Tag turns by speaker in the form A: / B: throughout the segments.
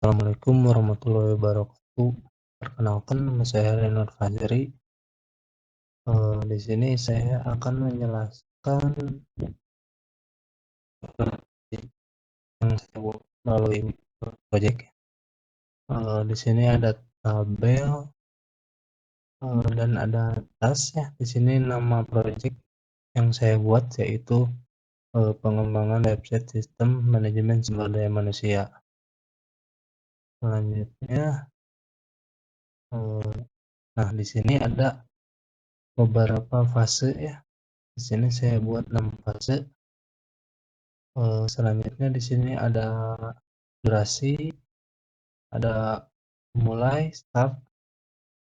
A: Assalamualaikum warahmatullahi wabarakatuh. Perkenalkan nama saya Renard Fajri. Di sini saya akan menjelaskan yang saya buat melalui proyek. Di sini ada tabel dan ada tas ya. Di sini nama proyek yang saya buat yaitu pengembangan website sistem manajemen sumber daya manusia. Selanjutnya, nah di sini ada beberapa fase ya. Di sini saya buat 6 fase. Selanjutnya di sini ada durasi, ada mulai, start,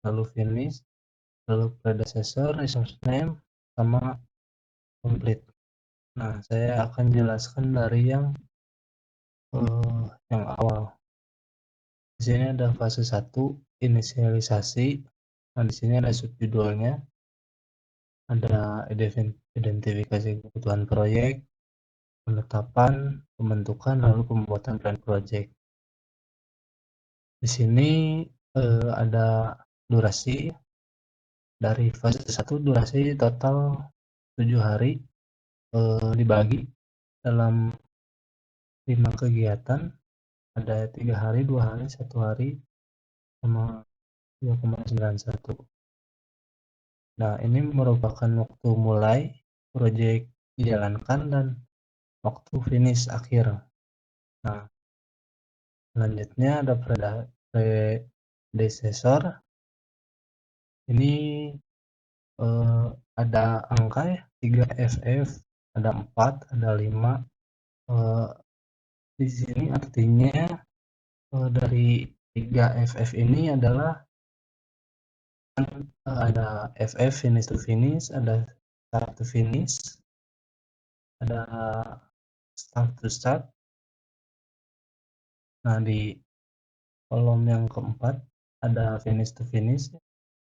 A: lalu finish, lalu predecessor, resource name, sama complete. Nah, saya akan jelaskan dari yang awal. Di sini ada fase 1, inisialisasi. Nah, di sini ada subjudulnya, ada identifikasi kebutuhan proyek, penetapan, pembentukan, lalu pembuatan plan project. Di sini ada durasi. Dari fase 1 durasi total 7 hari, dibagi dalam 5 kegiatan, ada 3 hari, 2 hari, 1 hari, sama 2,91. Nah, ini merupakan waktu mulai proyek dijalankan dan waktu finish akhir. Nah, selanjutnya ada predecessor. Ini ada angka ya, 3 FF, ada 4, ada 5. Di sini artinya dari 3 FF ini adalah ada FF finish to finish, ada start to finish, ada start to start. Nah, di kolom yang keempat ada finish to finish.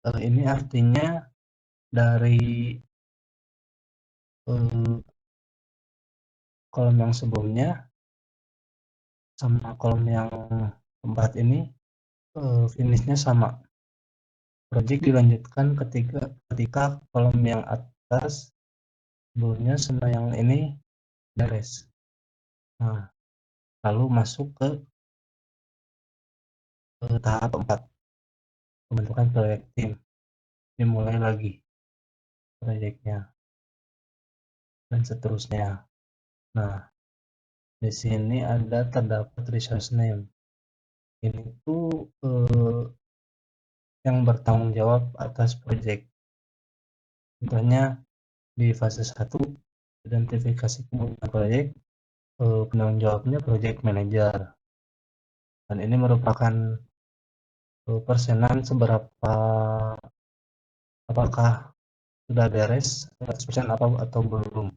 A: Ini artinya dari kolom yang sebelumnya sama kolom yang keempat ini finishnya sama. Project dilanjutkan ketika kolom yang atas sebelumnya sama yang ini beres. Nah, lalu masuk ke tahap 4, pembentukan proyek tim. Dimulai lagi proyeknya dan seterusnya. Nah, di sini ada terdapat resource name. Ini tuh yang bertanggung jawab atas proyek. Contohnya di fase 1 identifikasi kebutuhan proyek, penanggung jawabnya project manager. Dan ini merupakan persenan seberapa, apakah sudah beres 100% atau belum.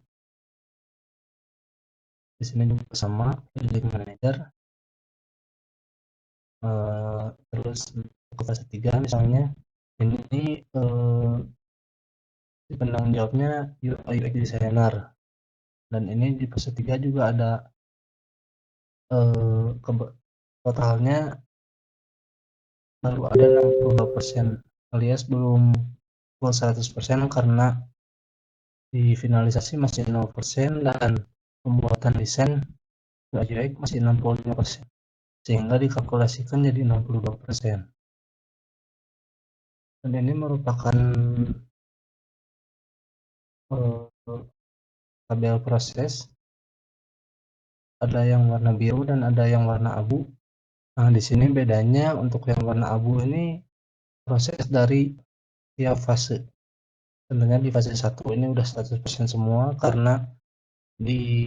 A: Di sini juga sama project manager. Terus ke fase 3 misalnya ini penanggung jawabnya UI UX designer, dan ini di fase 3 juga ada totalnya baru ada 62%, alias belum full 100% karena di finalisasi masih 0% dan pembuatan desain UI UX masih 65%, sehingga dikalkulasikan jadi 62%. Dan ini merupakan tabel proses, ada yang warna biru dan ada yang warna abu. Nah, di sini bedanya untuk yang warna abu ini proses dari tiap fase. Tentunya di fase 1 ini udah 100% semua karena di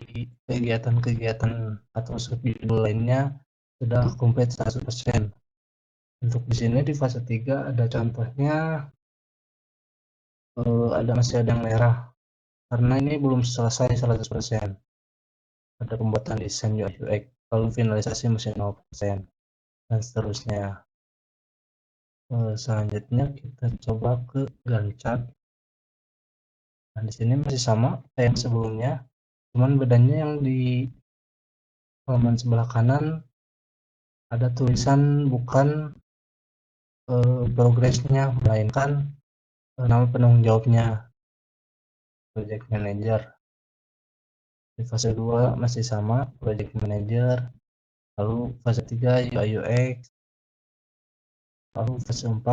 A: kegiatan-kegiatan atau subjudul lainnya sudah komplit 100%. Untuk di sini di fase 3 ada contohnya, masih ada yang merah karena ini belum selesai 100%. Ada pembuatan desain UI UX, lalu finalisasi masih 0%, dan seterusnya. Selanjutnya kita coba ke Gantt chart. Nah, di sini masih sama kayak yang sebelumnya, cuman bedanya yang di halaman sebelah kanan ada tulisan bukan progresnya, melainkan nama penanggung jawabnya, project manager. Di fase 2 masih sama, project manager. Lalu fase 3 UI UX. Lalu fase 4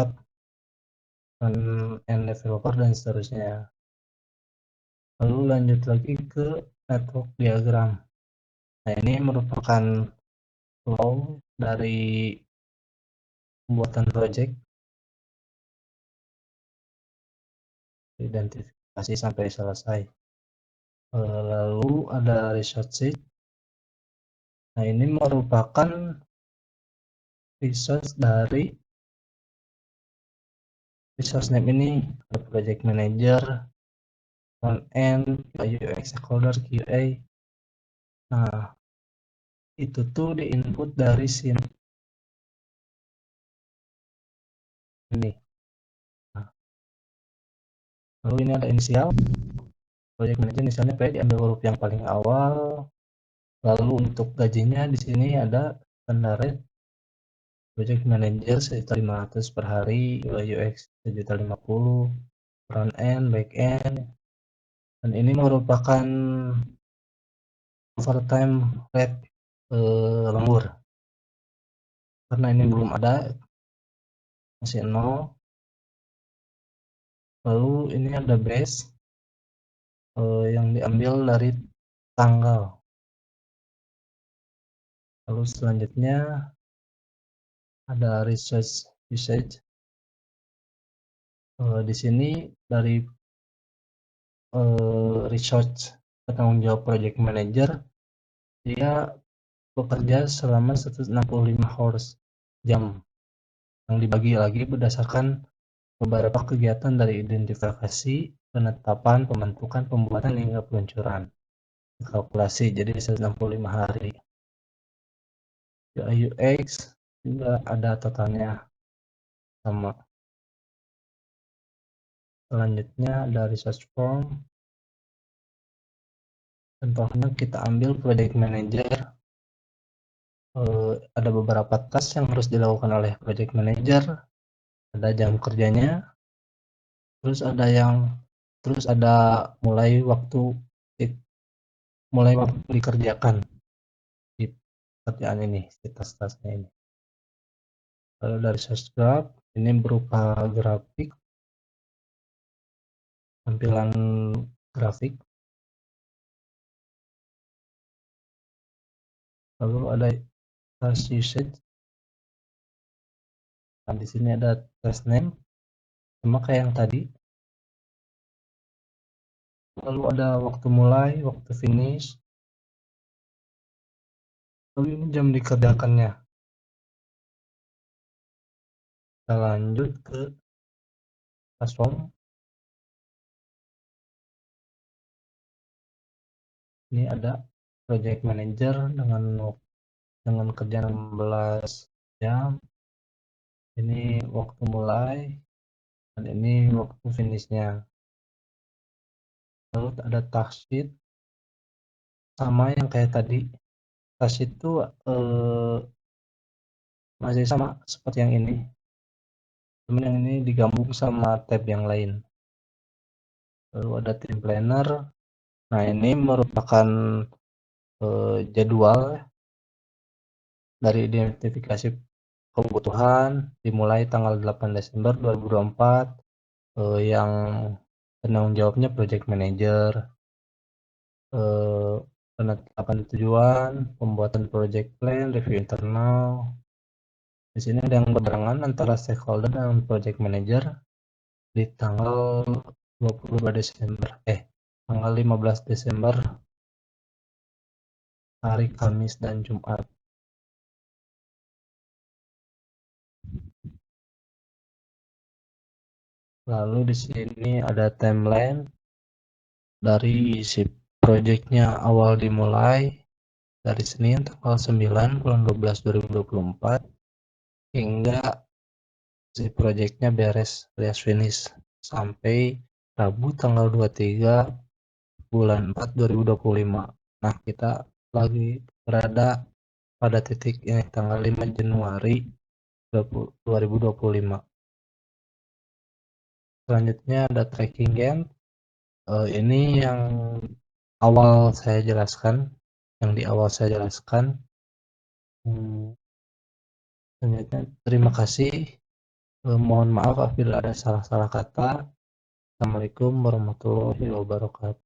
A: front-end developer dan seterusnya. Lalu lanjut lagi ke network diagram. Nah, ini merupakan flow dari pembuatan project, identifikasi sampai selesai. Lalu ada research sheet. Nah, ini merupakan resource dari resource name ini, ada project manager, front end, UI UX, stakeholder, QA. Nah, itu tuh di input dari sini ini. Nah, lalu ini ada inisial, project manager inisialnya P, diambil huruf yang paling awal. Lalu untuk gajinya di sini ada standar rate, project manager sekitar 500 per hari, UI UX 750, front end, back end. Dan ini merupakan overtime rate lembur. Karena ini belum ada, masih 0. Lalu ini ada base yang diambil dari tanggal. Lalu selanjutnya ada research usage. Di sini dari research penanggung jawab project manager, dia bekerja selama 165 hours jam, yang dibagi lagi berdasarkan beberapa kegiatan dari identifikasi, penetapan, pembentukan, pembuatan hingga peluncuran. Kalkulasi jadi 165 hari. UI UX juga ada totalnya sama. Selanjutnya ada research form. Contohnya kita ambil project manager. Ada beberapa task yang harus dilakukan oleh project manager. Ada jam kerjanya. Terus ada mulai waktu dikerjakan di pekerjaan ini, di tas-tasnya ini. Lalu dari research graph, ini berupa grafik, tampilan grafik. Lalu ada task usage. Nah, di sini ada task name, sama kayak yang tadi. Lalu ada waktu mulai, waktu finish. Lalu ini jam dikerjakannya. Kita lanjut ke task form. Ini ada project manager dengan kerja 16 jam. Ini waktu mulai dan ini waktu finishnya. Lalu ada task sheet, sama yang kayak tadi. Task sheet itu masih sama seperti yang ini, cuman yang ini digabung sama tab yang lain. Lalu ada team planner. Nah, ini merupakan jadwal dari identifikasi kebutuhan dimulai tanggal 8 Desember 2024, yang penanggung jawabnya project manager, penetapan tujuan, pembuatan project plan, review internal. Di sini ada yang berbarengan antara stakeholder dan project manager di tanggal 22 Desember, tanggal 15 Desember, hari Kamis dan Jumat. Lalu di sini ada timeline dari si projectnya awal dimulai dari Senin tanggal 9 bulan 12 2024 hingga si projectnya beres alias finish sampai Rabu tanggal 23 bulan 4 2025. Nah, kita lagi berada pada titik ini tanggal 5 Januari 2025. Selanjutnya ada tracking game. Ini yang di awal saya jelaskan. Selanjutnya terima kasih. Mohon maaf apabila ada salah-salah kata. Assalamualaikum warahmatullahi wabarakatuh.